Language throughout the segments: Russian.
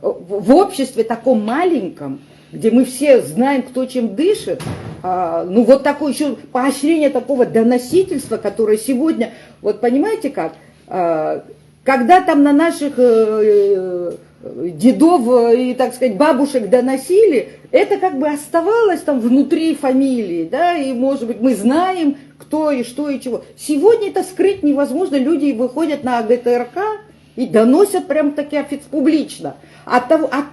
в обществе таком маленьком, где мы все знаем, кто чем дышит, ну вот такое еще поощрение такого доносительства, которое сегодня, вот понимаете как, когда там на наших дедов и, так сказать, бабушек доносили, это как бы оставалось там внутри фамилии, да, и, может быть, мы знаем, кто и что и чего. Сегодня это скрыть невозможно, люди выходят на ГТРК и доносят прям таки публично. От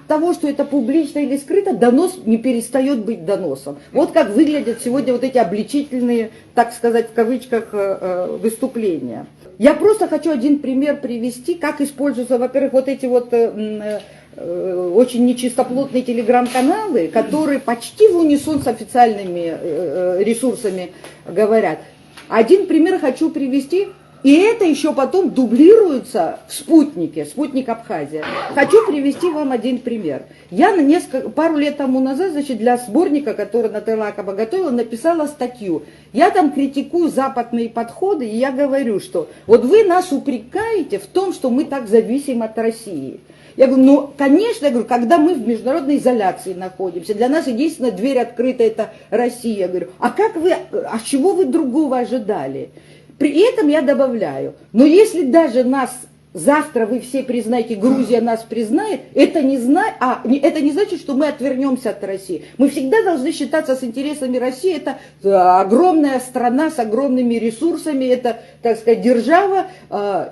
того, что это публично или скрыто, донос не перестает быть доносом. Вот как выглядят сегодня вот эти обличительные, так сказать, в кавычках, выступления. Я просто хочу один пример привести, как используются, во-первых, вот эти вот очень нечистоплотные телеграм-каналы, которые почти в унисон с официальными ресурсами говорят. Один пример хочу привести. И это еще потом дублируется в «Спутнике», «Спутник Абхазия». Хочу привести вам один пример. Я пару лет тому назад, значит, для сборника, который Наталья Акаба готовила, написала статью. Я там критикую западные подходы, и я говорю, что вот вы нас упрекаете в том, что мы так зависим от России. Я говорю, ну, конечно, я говорю, когда мы в международной изоляции находимся, для нас единственная дверь открыта – это Россия. Я говорю, а чего вы другого ожидали? При этом я добавляю, но если даже нас завтра вы все признаете, Грузия нас признает, это не значит, что мы отвернемся от России. Мы всегда должны считаться с интересами России. Это огромная страна с огромными ресурсами, это, так сказать, держава.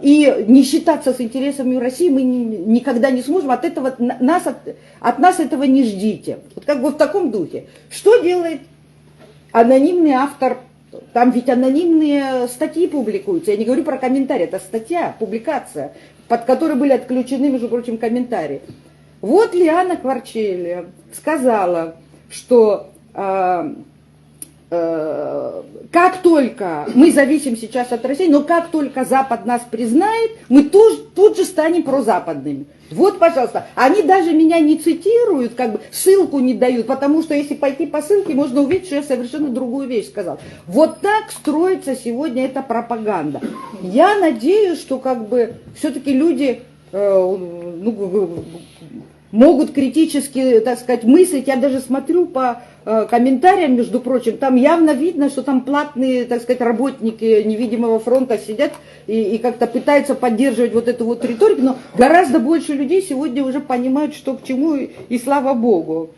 И не считаться с интересами России мы никогда не сможем. От нас этого не ждите. Вот как бы в таком духе. Что делает анонимный автор? Там ведь анонимные статьи публикуются. Я не говорю про комментарии, это статья, публикация, под которой были отключены, между прочим, комментарии. Вот Лиана Кварчели сказала, что как только мы зависим сейчас от России, но как только Запад нас признает, мы тут же станем прозападными. Вот, пожалуйста, они даже меня не цитируют, как бы ссылку не дают, потому что если пойти по ссылке, можно увидеть, что я совершенно другую вещь сказал. Вот так строится сегодня эта пропаганда. Я надеюсь, что как бы все-таки люди могут критически, так сказать, мыслить. Я даже смотрю по комментариям, между прочим, там явно видно, что там платные, так сказать, работники невидимого фронта сидят и как-то пытаются поддерживать вот эту вот риторику, но гораздо больше людей сегодня уже понимают, что к чему, и слава богу.